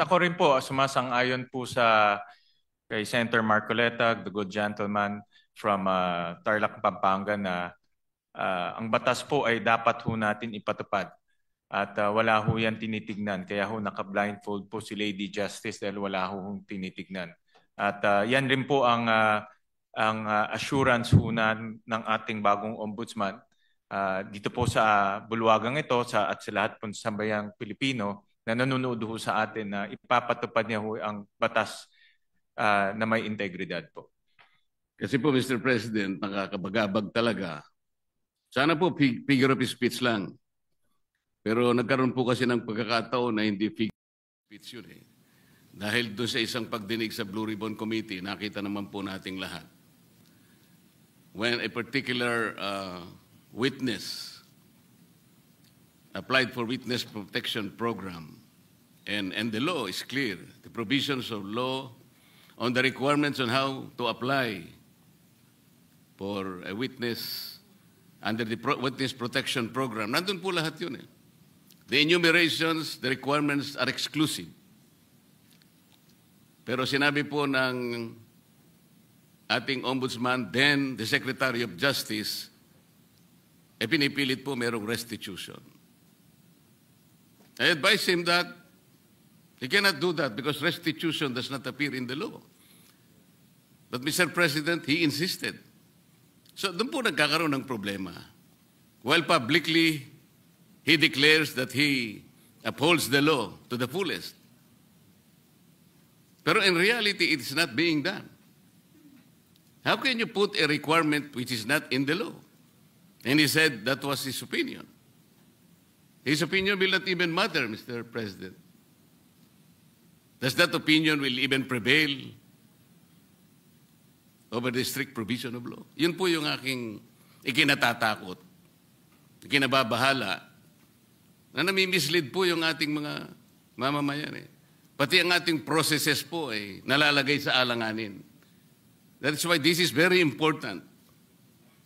ako rin po, sumasang-ayon po sa kay Senator Marcoleta, the good gentleman from Tarlac, Pampanga na ang batas po ay dapat ho natin ipatupad. At wala ho yan tinitignan. Kaya ho naka-blindfold po si Lady Justice dahil wala ho tinitignan. At yan rin po ang assurance ho ng ating bagong ombudsman. Dito po sa bulwagang ito at sa lahat po sa sambayang Pilipino na nanonood ho sa atin na ipapatupad niya ho ang batas na may integridad po. Kasi po, Mr. President, nakakabagabag talaga. Sana po figure of speech lang. Pero nagkaroon po kasi ng pagkakataon na hindi figure of speech yun eh. Dahil doon sa isang pagdinig sa Blue Ribbon Committee, nakita naman po nating lahat. When a particular witness applied for witness protection program, and the law is clear, the provisions of law on the requirements on how to apply for a witness under the witness protection program. Nandun po lahat yun eh. The enumerations, the requirements are exclusive. Pero sinabi po ng ating ombudsman, then the Secretary of Justice, pinipilit po merong restitution. I advise him that he cannot do that because restitution does not appear in the law. But Mr. President, he insisted. So doon po nagkakaroon ng problema. While publicly, he declares that he upholds the law to the fullest. Pero in reality, it is not being done. How can you put a requirement which is not in the law? And he said that was his opinion. His opinion will not even matter, Mr. President. Does that opinion will even prevail over the strict provision of law? Yun po yung aking ikinatatakot, ikinababahala, na nami-mislead po yung ating mga mamamayan eh. Pati ang ating processes po ay nalalagay sa alanganin. That's why this is very important.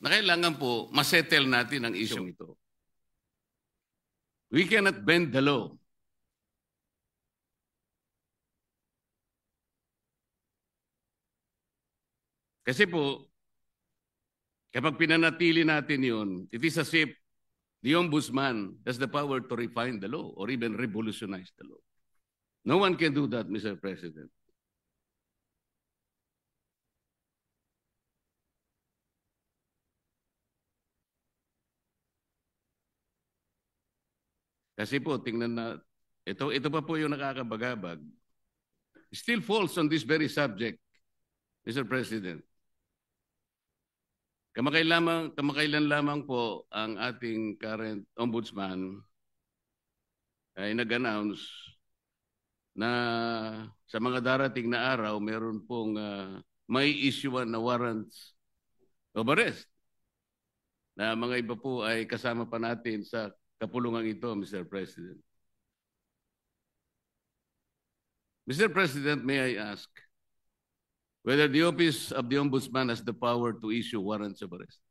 Na kailangan po masettle natin ang isyong ito. We cannot bend the law. Kasi po, kapag pinanatili natin yun, it is as if the ombudsman has the power to refine the law or even revolutionize the law. No one can do that, Mr. President. Kasi po, tingnan na, ito pa po yung nakakabagabag. Still falls on this very subject, Mr. President. Kamakailan lamang po ang ating current ombudsman ay nag-announce na sa mga darating na araw, meron pong may issuean na warrants of arrest. Na mga iba po ay kasama pa natin sa kapulungan ito, Mr. President. Mr. President, may I ask whether the Office of the Ombudsman has the power to issue warrants of arrest?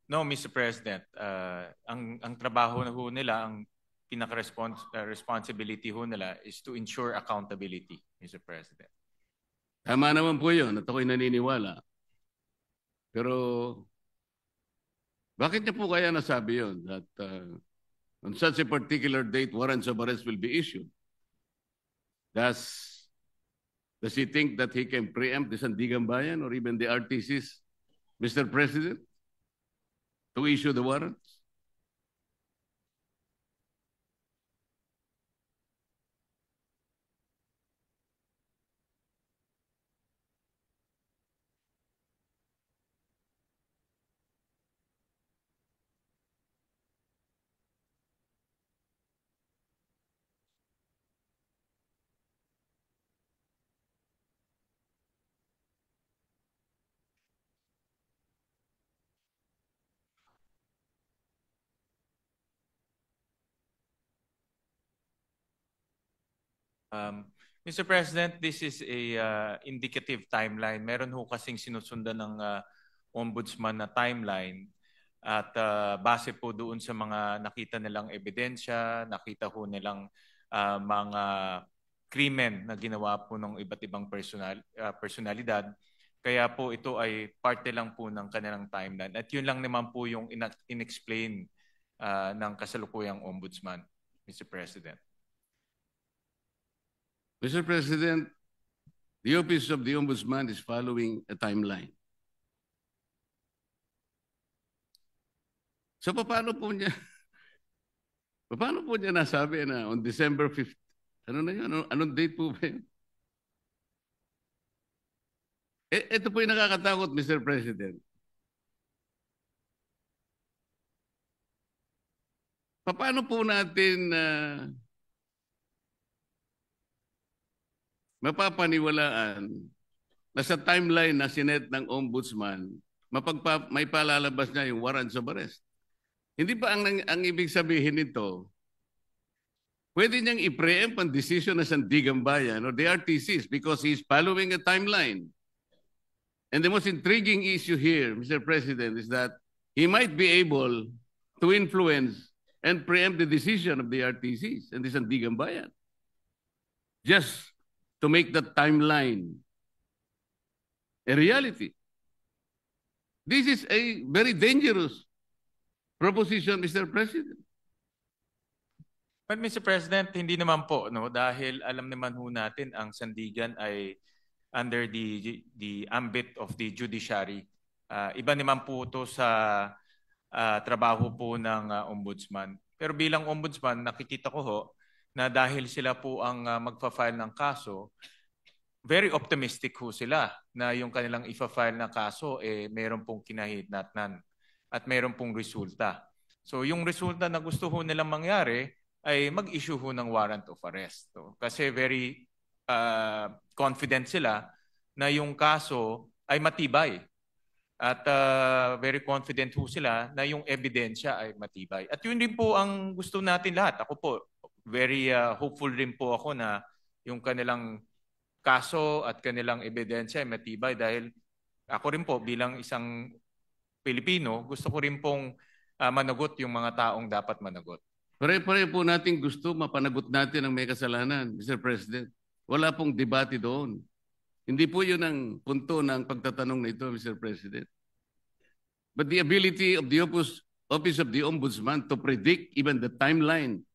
No, Mr. President. Ang trabaho na ho nila, ang pinaka-responsibility ho nila is to ensure accountability, Mr. President. Tama naman po yun at ako'y naniniwala. Pero bakit niya po kaya nasabi yun that on such a particular date warrants of arrest will be issued? Does he think that he can preempt the Sandigan Bayan or even the RTCs, Mr. President, to issue the warrants? Mr. President, this is a indicative timeline. Meron ho kasing sinusundan ng ombudsman na timeline at base po doon sa mga nakita nilang ebidensya, nakita ho nilang mga krimen na ginawa po ng iba't ibang personalidad. Kaya po ito ay parte lang po ng kanilang timeline. At yun lang naman po yung inexplain ng kasalukuyang ombudsman, Mr. President. Mr. President, the Office of the Ombudsman is following a timeline. So paano po niya nasabi na on December 5th? Ano na yun? Anong date po ba yun? Ito po yung nakakatakot, Mr. President. Paano po natin mapapaniwalaan na sa timeline na sinet ng Ombudsman, may palalabas niya yung warrants of arrest? Hindi ba ang ibig sabihin nito, pwede niyang i-preempt ang decision ng Sandigan Bayan or the RTCs because he's following a timeline. And the most intriguing issue here, Mr. President, is that he might be able to influence and preempt the decision of the RTCs and the Sandigan Bayan just to make that timeline a reality. This is a very dangerous proposition, Mr. President. But Mr. President, hindi naman po, no, dahil alam naman ho natin ang Sandigan ay under the ambit of the judiciary. Iba naman po ito sa trabaho po ng ombudsman. Pero bilang ombudsman, nakikita ko ho na dahil sila po ang magfa-file ng kaso, very optimistic ho sila na yung kanilang ifa-file na kaso meron pong kinahitnatnan at meron pong resulta. So yung resulta na gusto ho nilang mangyari ay mag-issue ho ng warrant of arrest. So, kasi very confident sila na yung kaso ay matibay. At very confident ho sila na yung ebidensya ay matibay. At yun din po ang gusto natin lahat. Ako po, very hopeful rin po ako na yung kanilang kaso at kanilang ebidensya ay matibay dahil ako rin po bilang isang Pilipino, gusto ko rin pong managot yung mga taong dapat managot. Pare-pare po natin gusto mapanagot natin ang may kasalanan, Mr. President. Wala pong debate doon. Hindi po yun ang punto ng pagtatanong na ito, Mr. President. But the ability of the Office of the Ombudsman to predict even the timeline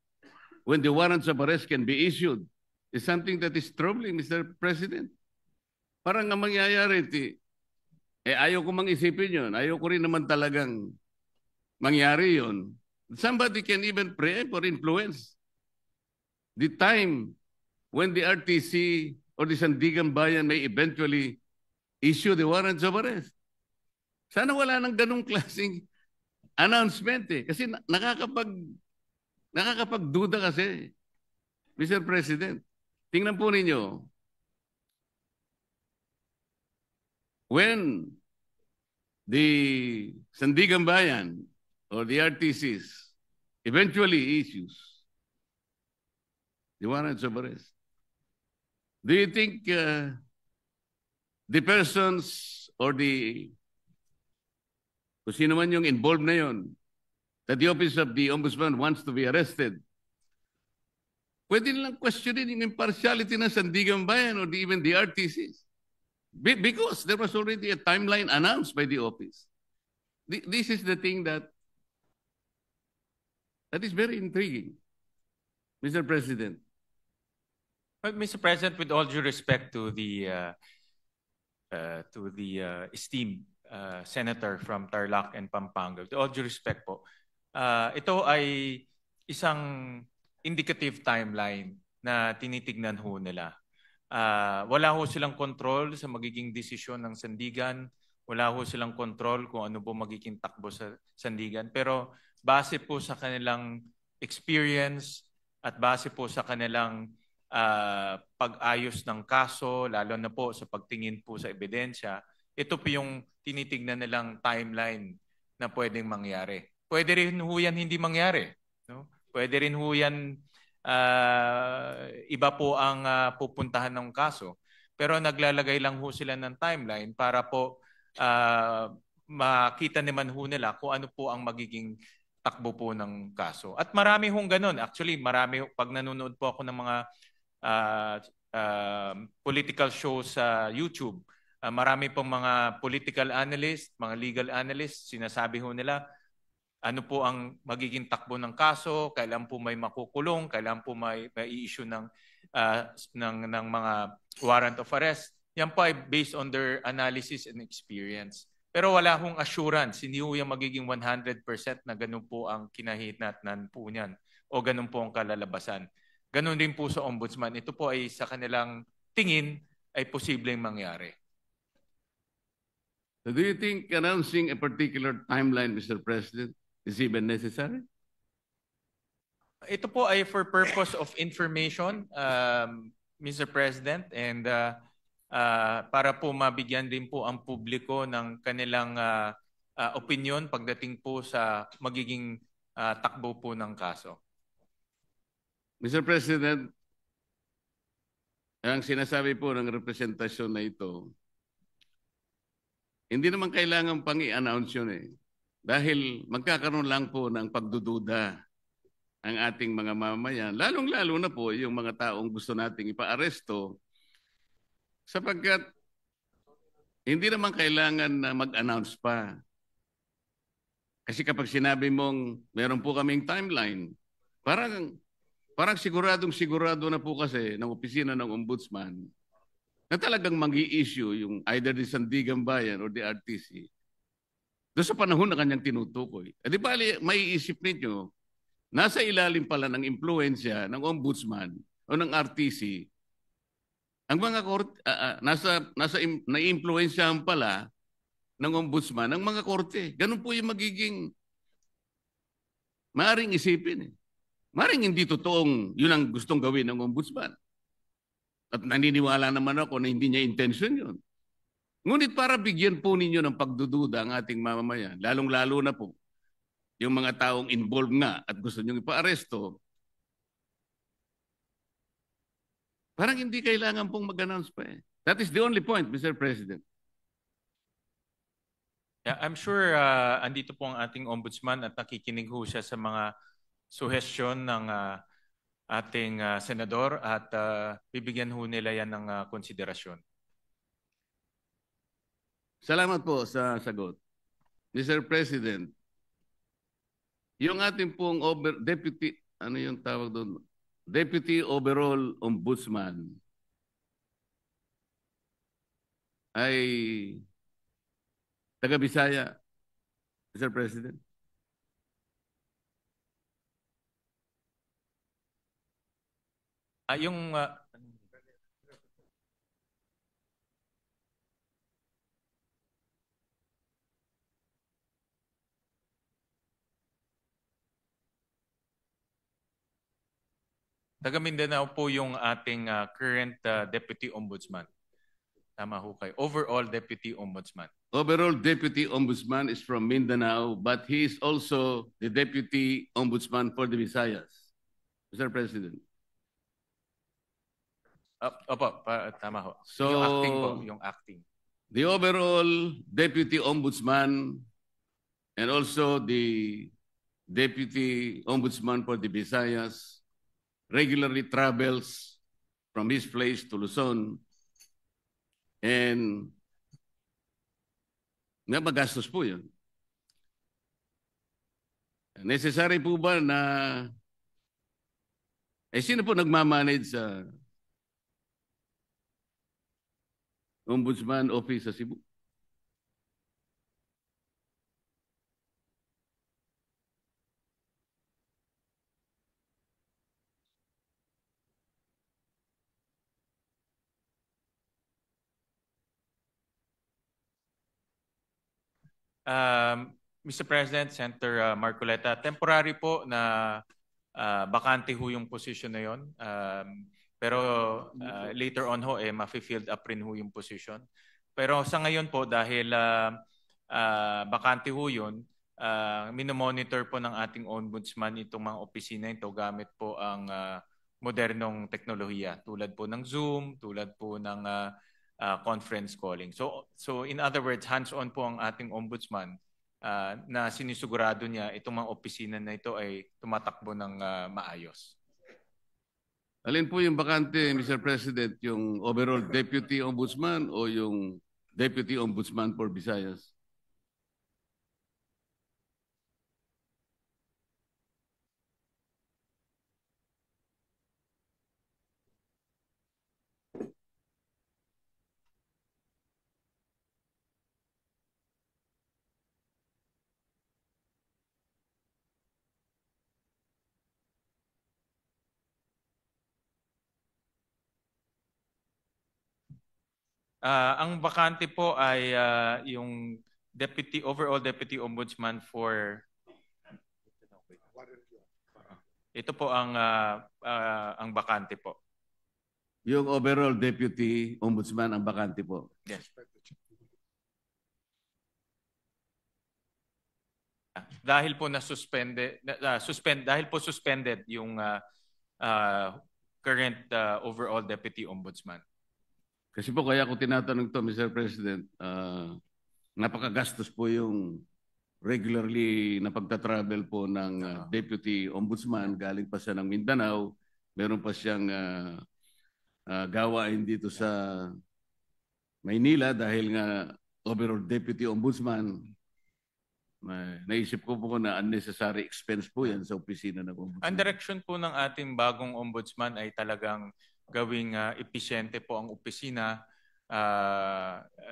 when the warrants of arrest can be issued is something that is troubling, Mr. President. Parang ang mangyayari, ayaw ko mang isipin yun. Ayaw ko rin naman talagang mangyari yun. Somebody can even preempt or influence the time when the RTC or the Sandigan Bayan may eventually issue the warrants of arrest. Sana wala nang ganung klaseng announcement Kasi nakakapagduda kasi, Mr. President. Tingnan po ninyo, when the Sandigan Bayan or the RTCs eventually issues the warrants of arrest, do you think the persons or kung sino man yung involved na yun, that the Office of the Ombudsman wants to be arrested, pwede nilang questionin yung impartiality ng Sandigan Bayan or even the RTCs? Because there was already a timeline announced by the office. This is the thing that is very intriguing, Mr. President. But Mr. President, with all due respect to the esteemed senator from Tarlac and Pampanga, with all due respect po, ito ay isang indicative timeline na tinitignan ho nila. Wala ho silang control sa magiging desisyon ng Sandigan. Wala ho silang control kung ano po magiging takbo sa Sandigan. Pero base po sa kanilang experience at base po sa kanilang pag-ayos ng kaso, lalo na po sa pagtingin po sa ebidensya, ito po yung tinitignan nilang timeline na pwedeng mangyari. Pwede rin ho yan hindi mangyari. No? Pwede rin ho yan iba po ang pupuntahan ng kaso. Pero naglalagay lang ho sila ng timeline para po makita naman ho nila kung ano po ang magiging takbo po ng kaso. At marami hong ganun. Actually, marami, pag nanonood po ako ng mga uh, political shows sa YouTube, marami pong mga political analyst, mga legal analyst, sinasabi ho nila, ano po ang magiging takbo ng kaso, kailan po may makukulong, kailan po may issue ng mga warrant of arrest. Yan po ay based on their analysis and experience. Pero wala hong assurance, hindi ho yung magiging 100% na ganun po ang kinahinatnan po niyan o ganun po ang kalalabasan. Ganun din po sa ombudsman. Ito po ay sa kanilang tingin ay posibleng mangyari. So do you think announcing a particular timeline, Mr. President, is even necessary? Ito po ay for purpose of information, Mr. President, and para po mabigyan din po ang publiko ng kanilang opinion pagdating po sa magiging takbo po ng kaso. Mr. President, ang sinasabi po ng representasyon na ito, hindi naman kailangan pang i-announce yun eh. Dahil magkakaroon lang po ng pagdududa ang ating mga mamamayan, lalong-lalo na po yung mga taong gusto nating ipa-aresto, sapagkat hindi naman kailangan na mag-announce pa. Kasi kapag sinabi mong meron po kaming timeline, parang siguradong-sigurado na po kasi ng opisina ng ombudsman na talagang mag-i-issue yung either the Sandigan Bayan or the RTC doon sa panahon na kanyang tinutukoy. Di ba, may isip ninyo, nasa ilalim pala ng impluensya ng ombudsman o ng RTC, ang mga korte, naiimpluensyahan pala ng ombudsman ang mga korte. Ganun po yung magiging maaring isipin. Maaring hindi totoong yun ang gustong gawin ng ombudsman. At naniniwala naman ako na hindi niya intention yun. Ngunit para bigyan po ninyo ng pagdududa ang ating mamamayan, lalong-lalo na po yung mga taong involved nga at gusto nyo ipa-aresto, parang hindi kailangan pong mag-announce pa eh. That is the only point, Mr. President. Yeah, I'm sure andito po ang ating ombudsman at nakikinig ho siya sa mga suhestyon ng ating senador at bibigyan ho nila yan ng konsiderasyon. Salamat po sa sagot. Mr. President, yung ating pong deputy, ano yung tawag doon? Deputy Overall Ombudsman ay taga-Bisaya, Mr. President. Yung taga Mindanao po yung ating current Deputy Ombudsman. Tama ho kayo. Overall Deputy Ombudsman. Overall Deputy Ombudsman is from Mindanao, but he is also the Deputy Ombudsman for the Visayas, Mr. President. Opo, tama ho. So, yung acting po, yung acting. The overall Deputy Ombudsman and also the Deputy Ombudsman for the Visayas regularly travels from his place to Luzon and nga magastos po yun. Necessary po ba na sino po nagmamanage sa Ombudsman Office sa Cebu? Mr. President, Senator Marcoleta, temporary po na bakante ho yung position na yon. Pero later on ho, ma-field up rin ho yung position. Pero sa ngayon po, dahil bakante ho yun, minomonitor po ng ating ombudsman itong mga opisina ito gamit po ang modernong teknolohiya tulad po ng Zoom, tulad po ng conference calling. So in other words, hands-on po ang ating ombudsman na sinisigurado niya itong mga opisina na ito ay tumatakbo ng maayos. Alin po yung bakante, Mr. President, yung overall Deputy Ombudsman o yung Deputy Ombudsman for Visayas? Ang bakante po ay yung overall Deputy Ombudsman for ito po ang bakante po. Yung overall Deputy Ombudsman ang bakante po. Yes. Dahil po suspended yung current overall Deputy Ombudsman. Kasi po kaya ako tinatanong to, Mr. President, napakagastos po yung regularly na pagta-travel po ng Deputy Ombudsman. Galing pa siya ng Mindanao. Meron pa siyang gawain dito sa Maynila dahil nga overall Deputy Ombudsman. Naisip ko po na unnecessary expense po yan sa opisina ng Ombudsman. Ang direction po ng ating bagong Ombudsman ay talagang gawing episyente po ang opisina.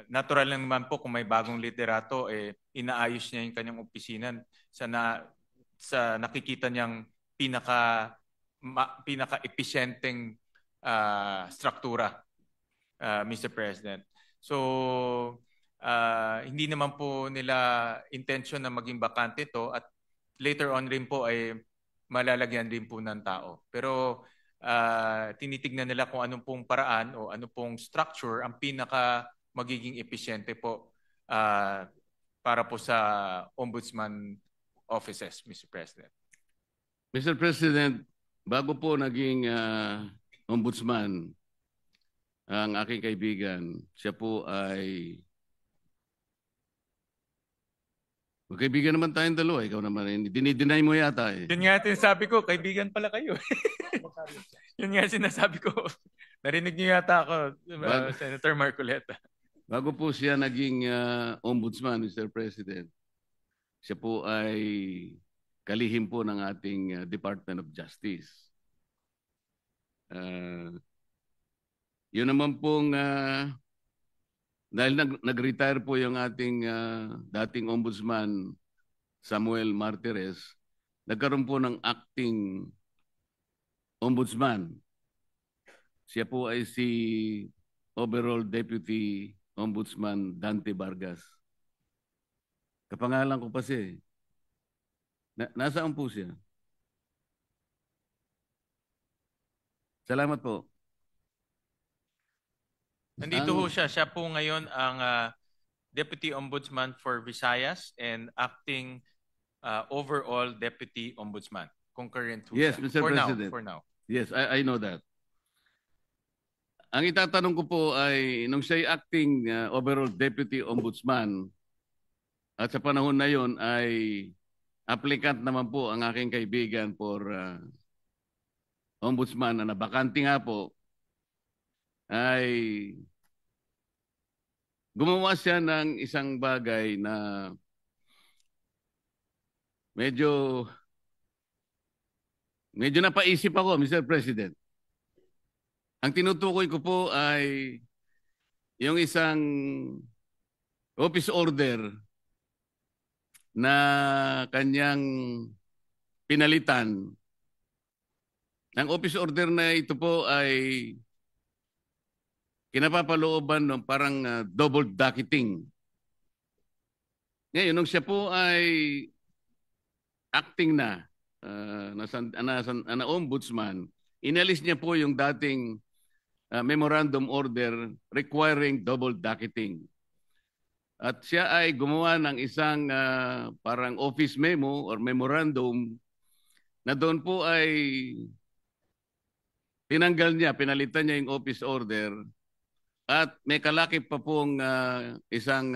Natural lang naman po kung may bagong liderato, inaayos niya yung kanyang opisina sa nakikita niyang pinaka-episyenteng struktura, Mr. President. So, hindi naman po nila intention na maging bakante to at later on rin po ay malalagyan din po ng tao. Pero tinitignan nila kung anong pong paraan o anong pong structure ang pinaka magiging episyente po para po sa ombudsman offices, Mr. President. Mr. President, bago po naging ombudsman ang aking kaibigan, siya po ay magkaibigan naman tayong dalawa. Ikaw naman, dinideny mo yata eh. Yun nga sinasabi ko, kaibigan pala kayo. Yun nga sinasabi ko. Narinig niyo yata ako, Senator Marcoleta. Bago po siya naging ombudsman, Mr. President, siya po ay kalihim po ng ating Department of Justice. Yun naman pong dahil nag-retire po yung ating dating ombudsman Samuel Martires, nagkaroon po ng acting ombudsman. Siya po ay si overall Deputy Ombudsman Dante Vargas. Kapangalan ko pa siya. Nasaan po siya? Salamat po. Nandito ho siya. Siya po ngayon ang Deputy Ombudsman for Visayas and acting overall Deputy Ombudsman. Concurrent ho Yes, siya. Mr. President. For now. Yes, I know that. Ang itatanong ko po ay nung siya'y acting overall Deputy Ombudsman at sa panahon na yon ay applicant naman po ang aking kaibigan for Ombudsman na nabakante nga po, ay gumawa siya ng isang bagay na medyo napaisip ako, Mr. President. Ang tinutukoy ko po ay yung isang office order na kanyang pinalitan. Ang office order na ito po ay kinapapalooban ng parang double docketing. Ngayon, nung siya po ay acting na ombudsman, inalis niya po yung dating memorandum order requiring double docketing. At siya ay gumawa ng isang parang office memo or memorandum na doon po ay tinanggal niya, pinalitan niya yung office order At may kalakip pa pong isang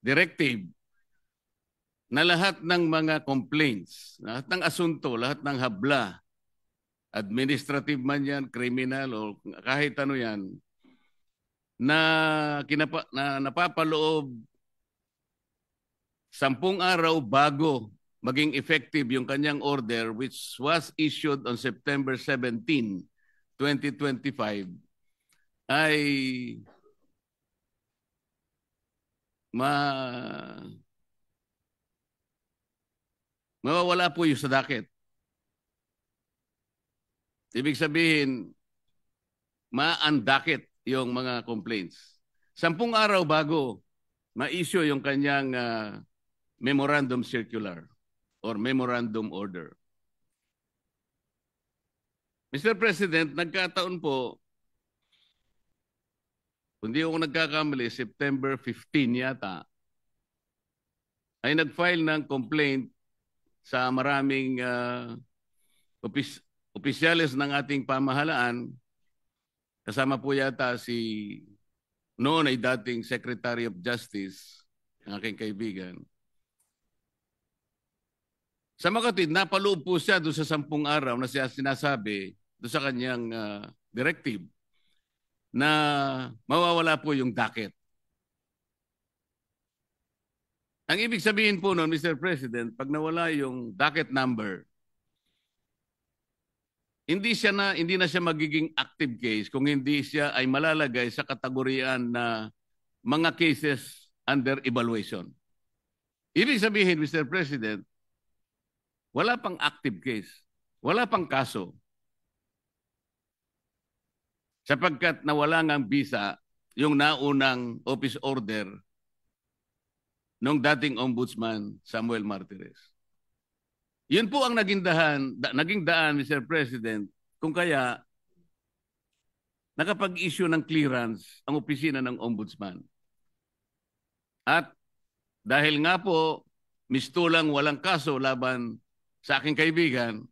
directive na lahat ng mga complaints, lahat ng asunto, lahat ng habla, administrative man yan, criminal o kahit ano yan, na, na napapaloob 10 araw bago maging effective yung kanyang order which was issued on September 17, 2025 ay mawawala po yung sa docket. Ibig sabihin, ma-undocket yung mga complaints. 10 araw bago ma-issue yung kanyang memorandum circular or memorandum order. Mr. President, nagkataon po, kung di ako nagkakamali, September 15 yata, ay nag-file ng complaint sa maraming opisyales ng ating pamahalaan. Kasama po yata si noon ay dating Secretary of Justice, ang aking kaibigan. Sa makatid, napaloob po siya doon sa 10 araw na siya sinasabi doon sa kanyang directive na mawawala po yung docket. Ang ibig sabihin po noon, Mr. President, pag nawala yung docket number, hindi na siya magiging active case kung hindi siya ay malalagay sa kategoriyaan na mga cases under evaluation. Ibig sabihin, Mr. President, wala pang active case, wala pang kaso. Sapagkat nawala ngang visa yung naunang office order ng dating Ombudsman Samuel Martires. Yun po ang naging daan, Mr. President, kung kaya nakapag-issue ng clearance ang opisina ng Ombudsman. At dahil nga po, mistulang walang kaso laban sa aking kaibigan,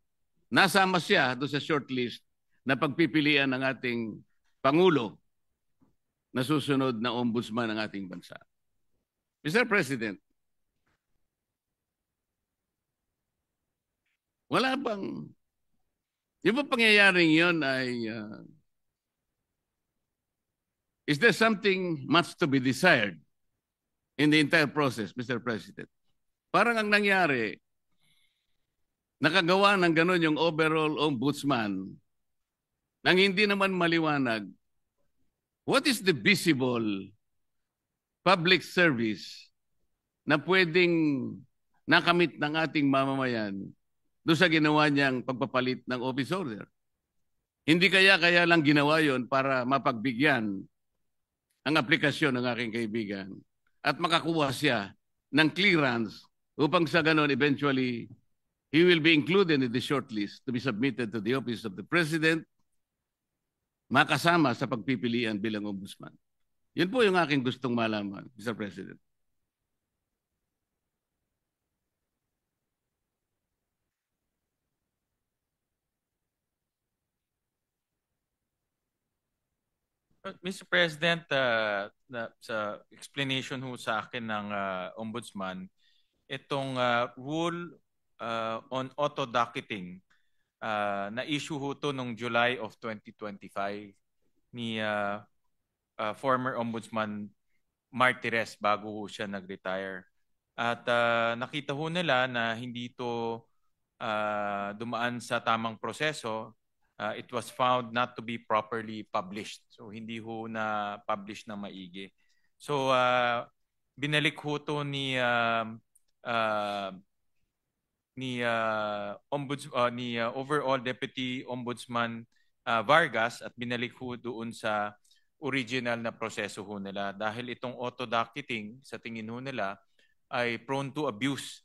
nasama siya doon sa shortlist na pagpipilian ng ating Pangulo na susunod na Ombudsman ng ating bansa. Mr. President, wala bang, yung ba pangyayaring yun ay, is there something much to be desired in the entire process, Mr. President? Parang ang nangyari, nakagawa ng gano'n yung overall ombudsman nang hindi naman maliwanag what is the visible public service na pwedeng nakamit ng ating mamamayan doon sa ginawa niyang pagpapalit ng office order. Hindi kaya lang ginawa yon para mapagbigyan ang aplikasyon ng aking kaibigan at makakuha siya ng clearance upang sa ganon eventually he will be included in the shortlist to be submitted to the Office of the President, makasama sa pagpipilian bilang ombudsman. Yun po yung aking gustong malaman, Mr. President. Mr. President, sa explanation ho sa akin ng Ombudsman, itong rule on auto-docketing, na-issue ho to noong July of 2025 ni former Ombudsman Martires bago ho siya nag-retire. At nakita ho nila na hindi to dumaan sa tamang proseso. It was found not to be properly published. So hindi ho na publish na maigi. So binalik ho to ni overall Deputy Ombudsman Vargas at binalik ho doon sa original na proseso ho nila dahil itong auto-docketing sa tingin ho nila ay prone to abuse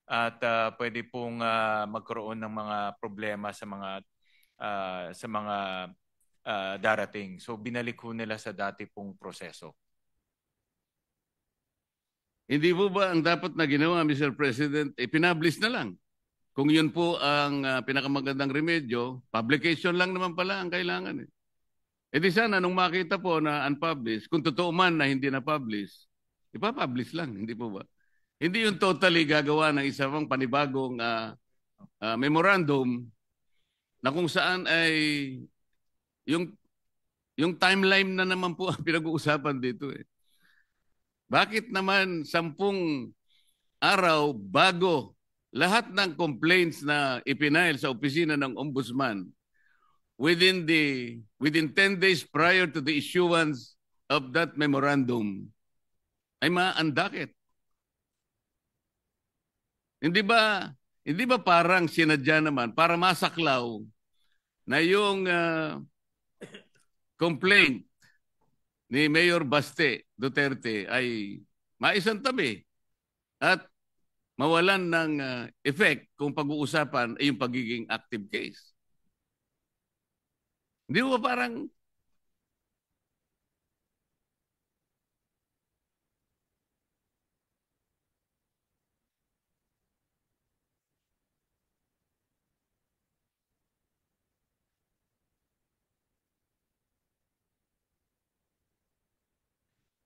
at pwede pong magkaroon ng mga problema sa mga darating. So binalik ho nila sa dati pong proseso. Hindi po ba ang dapat na ginawa, Mr. President, ipinablish na lang? Kung yun po ang pinakamagandang remedyo, publication lang naman pala ang kailangan. E di sana nung makita po na unpublished, kung totoo man na hindi na-publish, ipapublish lang, hindi po ba? Hindi yung totally gagawa ng isa pang panibagong memorandum na kung saan ay yung yung timeline na naman po ang pinag-uusapan dito eh. Bakit naman 10 araw bago lahat ng complaints na ipinail sa opisina ng ombudsman within 10 days prior to the issuance of that memorandum ay maandakit? Hindi ba parang sinadya naman para masaklaw na yung complaint ni Mayor Baste Duterte ay maisantabi at mawalan ng effect kung pag-uusapan ay yung pagiging active case? Hindi ba parang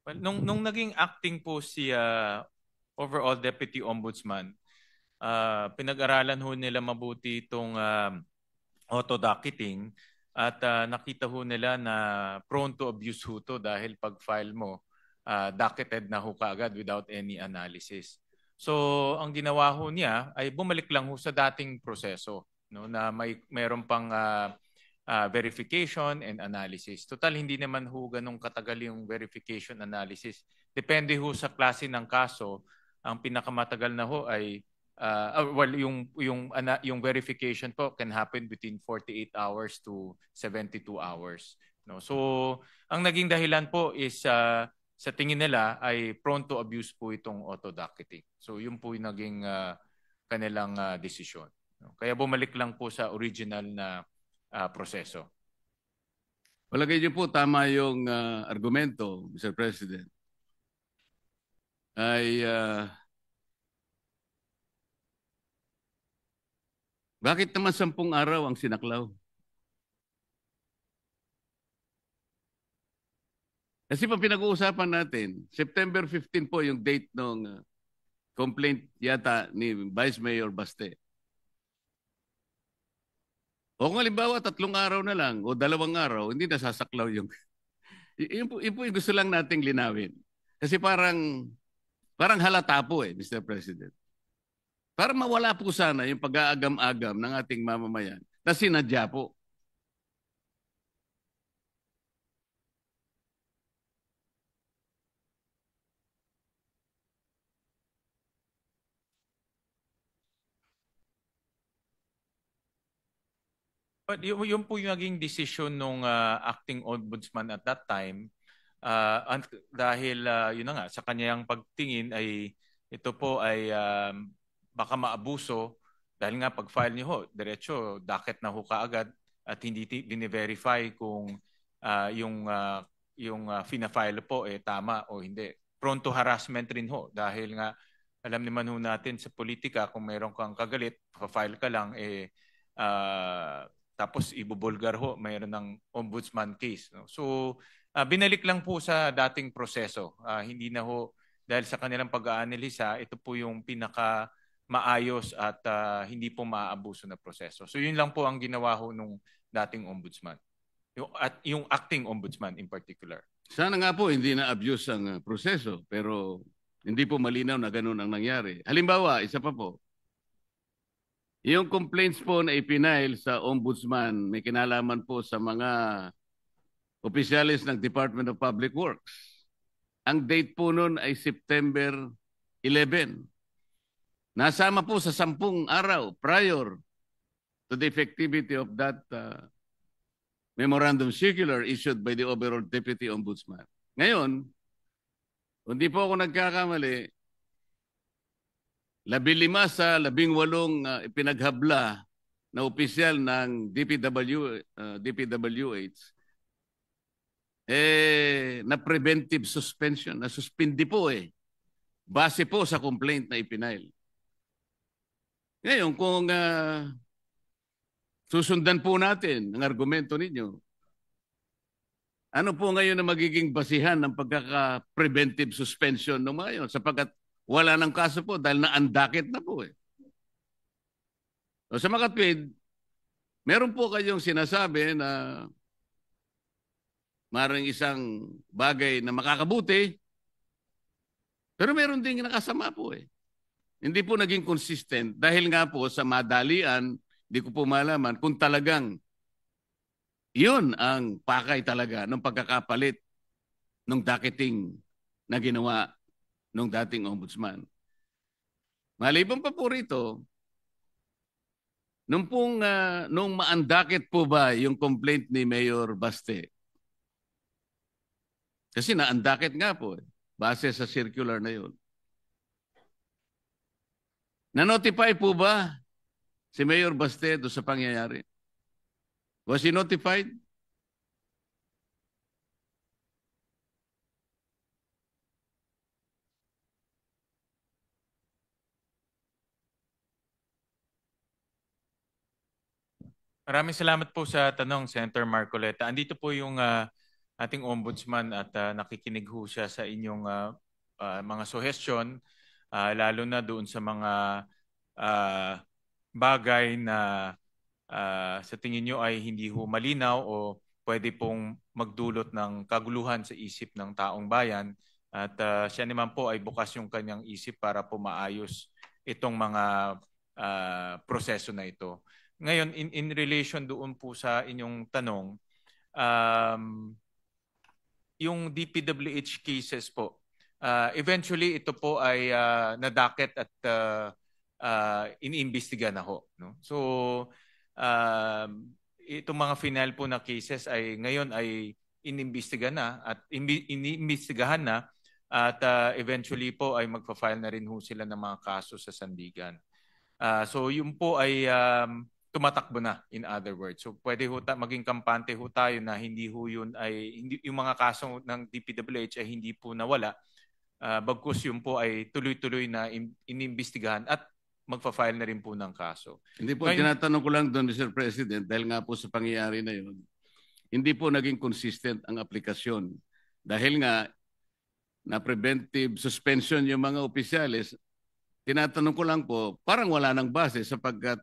Well, nung naging acting po si overall Deputy Ombudsman, pinag-aralan ho nila mabuti itong auto-docketing at nakita ho nila na prone to abuse ho to dahil pag file mo, docketed na ho kaagad without any analysis. So ang ginawa ho niya ay bumalik lang ho sa dating proseso, no, na meron pang verification and analysis. Total, hindi naman ho ganun katagal yung verification analysis. Depende ho sa klase ng kaso. Ang pinakamatagal na ho ay yung verification po can happen between 48 hours to 72 hours. No? So, ang naging dahilan po is sa tingin nila ay prone to abuse po itong auto-docketing. So, yun po yung naging kanilang desisyon. No? Kaya bumalik lang po sa original na proseso. palagay niyo po tama yung argumento, Mr. President, ay bakit naman 10 araw ang sinaklaw? Kasi pa pinag-uusapan natin, September 15 po yung date ng complaint yata ni Vice Mayor Baste. O kung halimbawa 3 araw na lang o 2 araw, hindi nasasaklaw yung... yun po yung gusto lang nating linawin. Kasi parang halata po Mr. President. Para mawala po sana yung pag-aagam-agam ng ating mamamayan na sinadya po. But yun po yung naging decision nung acting ombudsman at that time dahil yun na nga sa kanyang pagtingin ay ito po ay baka maabuso dahil nga pag-file niyo ho, diretso docket na ho kaagad at hindi bine-verify kung yung fina-file po tama o hindi. Prone to harassment rin ho dahil nga alam naman ho natin sa politika kung mayroon kang kagalit, pa-file ka lang tapos ibubulgar ho, mayroon ng ombudsman case. No? So, binalik lang po sa dating proseso. Hindi na ho, dahil sa kanilang pag-aanalisa, ito po yung pinaka maayos at hindi po maaabuso na proseso. So, yun lang po ang ginawa ho nung dating ombudsman. Yung acting ombudsman in particular. Sana nga po hindi na abuse ang proseso, pero hindi po malinaw na ganun ang nangyari. Halimbawa, isa pa po, yung complaints po na ipinail sa ombudsman may kinalaman po sa mga opisyalis ng Department of Public Works. Ang date po nun ay September 11. Nasama po sa 10 araw prior to the effectivity of that memorandum circular issued by the overall Deputy Ombudsman. Ngayon, kung di po ako nagkakamali, 15 sa 18 ipinaghabla na opisyal ng DPWH na preventive suspension, na suspindi po base po sa complaint na ipinail. Ngayon, kung susundan po natin ang argumento ninyo, Ano po ngayon na magiging basihan ng pagkaka-preventive suspension ng mga yun? Sapagkat wala ng kaso po dahil na-undakit na po eh. So, sa makatwid, meron po kayong sinasabi na maring isang bagay na makakabuti, pero meron ding nakasama po eh. Hindi po naging consistent dahil nga po sa madalian, hindi ko po malaman kung talagang yun ang pakay talaga ng pagkakapalit ng docketing na ginawa ng dating ombudsman. Maliban pa po rito, nung maandakit po ba yung complaint ni Mayor Baste? Kasi naandakit nga po base sa circular na yun. Na-notify po ba si Mayor Baste doon sa pangyayari? Was he notified? Maraming salamat po sa tanong, Senator Marcoleta. Andito po yung ating ombudsman at nakikinig ho siya sa inyong mga suggestion, lalo na doon sa mga bagay na sa tingin nyo ay hindi ho malinaw o pwede pong magdulot ng kaguluhan sa isip ng taong bayan. At siya naman po ay bukas yung kanyang isip para po maayos itong mga proseso na ito. Ngayon, in relation doon po sa inyong tanong, yung DPWH cases po, eventually ito po ay nadakit at iniimbestiga na ho. No? So, itong mga final po na cases ay ngayon ay inimbestiga na at iniimbestigahan na at eventually po ay magpa-file na rin ho sila ng mga kaso sa sandigan. So, yun po ay tumatakbo na, in other words. So pwede ho maging kampante ho tayo na hindi ho yun ay hindi, yung mga kaso ng DPWH ay hindi po nawala. Bagkus yun po ay tuloy-tuloy na inimbestigahan at magfa-file na rin po ng kaso. Hindi po, tinatanong ko lang doon, Mr. President, dahil nga po sa pangyayari na yun, hindi po naging consistent ang aplikasyon. Dahil nga na preventive suspension yung mga opisyalis, tinatanong ko lang po, parang wala nang base sapagkat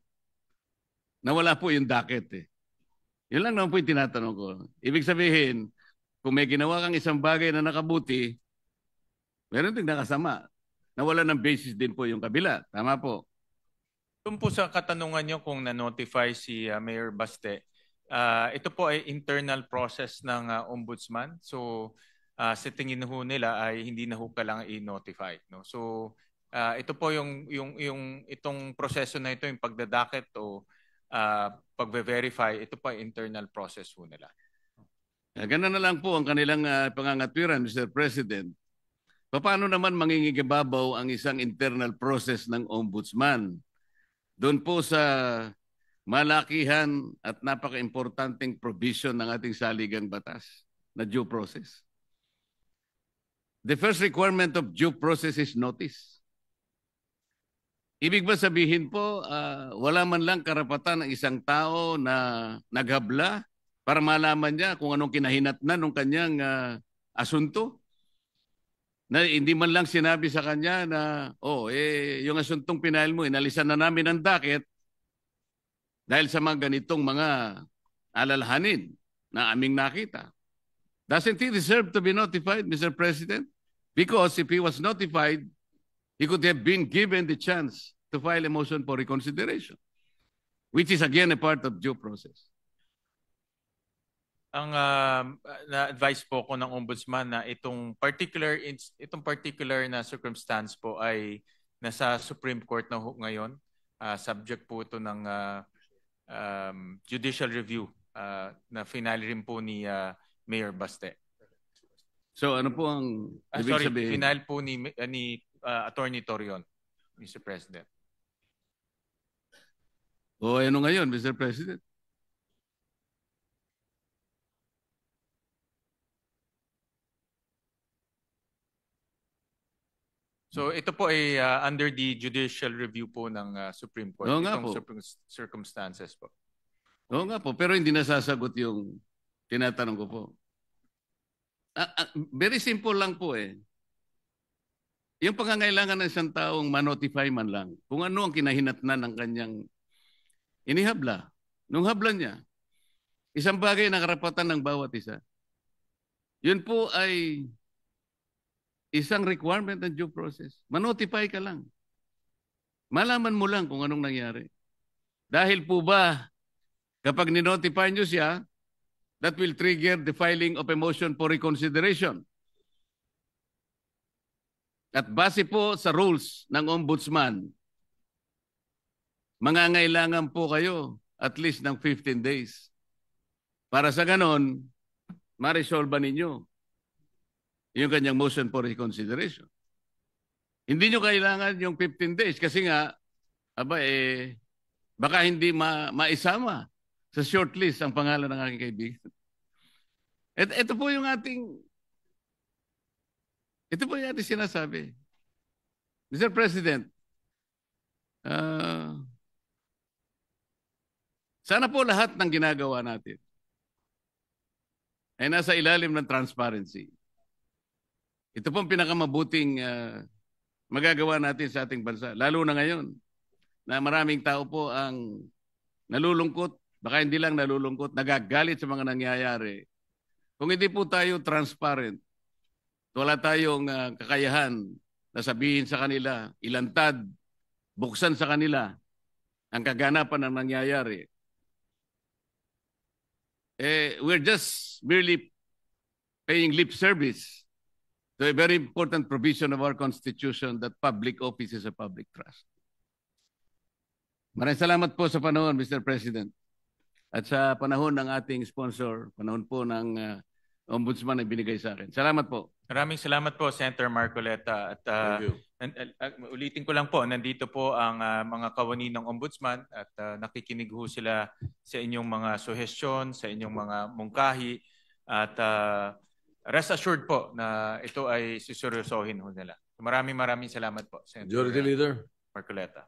nawala po yung docket eh. Yun lang naman po yung tinatanong ko. Ibig sabihin, kung may ginawa kang isang bagay na nakabuti, meron ding nakasama. Nawala ng basis din po yung kabila. Tama po. Kung po sa katanungan nyo kung na-notify si Mayor Baste, ito po ay internal process ng ombudsman. So, sa tingin ho nila ay hindi na ho kailangan i-notify. No? So, ito po yung itong proseso na ito, yung pagdadakit o pag-verify, ito pa internal process ho nila. Ganun na lang po ang kanilang pangangatwiran, Mr. President. Paano naman mangingigibabaw ang isang internal process ng ombudsman? Doon po sa malakihan at napaka-importanting provision ng ating saligang batas na due process. The first requirement of due process is notice. Ibig ba sabihin po, wala man lang karapatan ng isang tao na naghabla para malaman niya kung anong kinahinatnan ng kanyang asunto? Na hindi man lang sinabi sa kanya na, yung asuntong pinail mo, inalisan na namin ang docket dahil sa mga ganitong mga alalahanin na aming nakita. Doesn't he deserve to be notified, Mr. President? Because if he was notified, he could have been given the chance to file a motion for reconsideration, which is again a part of due process. Ang na-advise po ko ng ombudsman na itong particular na circumstance po ay nasa Supreme Court na ngayon. Subject po ito ng judicial review na final rin po ni Mayor Baste. So ano po ang ibig sabihin? Final po ni Attorney Torion, Mr. President. Ano ngayon, Mr. President? So ito po ay under the judicial review po ng Supreme Court. Oo nga Itong po. circumstances po. Oo nga po, pero hindi nasasagot yung tinatanong ko po. Very simple lang po eh. Yung pangangailangan ng isang taong manotify man lang kung ano ang kinahinatnan ng kanyang inihabla. Nung habla niya, isang bagay na karapatan ng bawat isa. Yun po ay isang requirement ng due process. Manotify ka lang. Malaman mo lang kung anong nangyari. Dahil po ba, kapag ninotify nyo siya, that will trigger the filing of a motion for reconsideration. At base po sa rules ng ombudsman, mangangailangan po kayo at least ng 15 days. Para sa ganon, ma-resolve ninyo yung kanyang motion for reconsideration. Hindi nyo kailangan yung 15 days kasi nga, baka hindi maisama sa shortlist ang pangalan ng aking kaibigan. Ito po yung ating sinasabi. Mr. President, sana po lahat ng ginagawa natin ay nasa ilalim ng transparency. Ito po ang pinakamabuting magagawa natin sa ating bansa. Lalo na ngayon na maraming tao po ang nalulungkot, baka hindi lang nalulungkot, nagagalit sa mga nangyayari. Kung hindi po tayo transparent, wala tayong kakayahan na sabihin sa kanila, ilantad, buksan sa kanila ang kaganapan ng nangyayari. We're just merely paying lip service to a very important provision of our Constitution that public office is a public trust. Maraming salamat po sa panahon, Mr. President. At sa panahon ng ating sponsor, panahon po ng Ombudsman na binigay sa akin. Salamat po. Maraming salamat po, Senator Marcoleta. At ulitin ko lang po, nandito po ang mga kawani ng Ombudsman at nakikinig ho sila sa inyong mga suhestyon, sa inyong mga mungkahi. At rest assured po na ito ay siseryosohin ho nila. Maraming salamat po, Senator Majority Leader Marcoleta.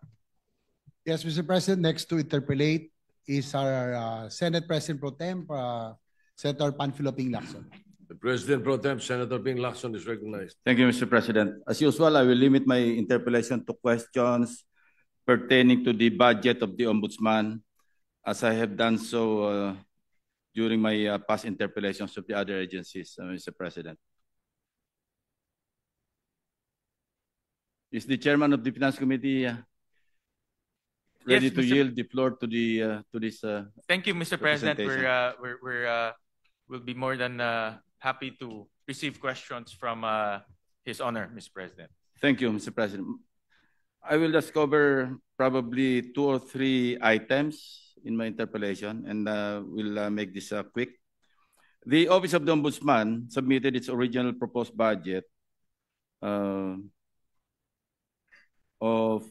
Yes, Mr. President, next to interpolate is our Senate President Pro Tem, Senator Panfilo Ping Lacson. The President Pro Tem, Senator Ping Lacson is recognized. Thank you, Mr. President. As usual, I will limit my interpellation to questions pertaining to the budget of the Ombudsman, as I have done so during my past interpellations of the other agencies, Mr. President. Is the Chairman of the Finance Committee ready to yield the floor to this? Thank you, Mr. President. We'll be more than happy to receive questions from His Honor, Mr. President. Thank you, Mr. President. I will just cover probably 2 or 3 items in my interpellation, and we'll make this quick. The Office of the Ombudsman submitted its original proposed budget of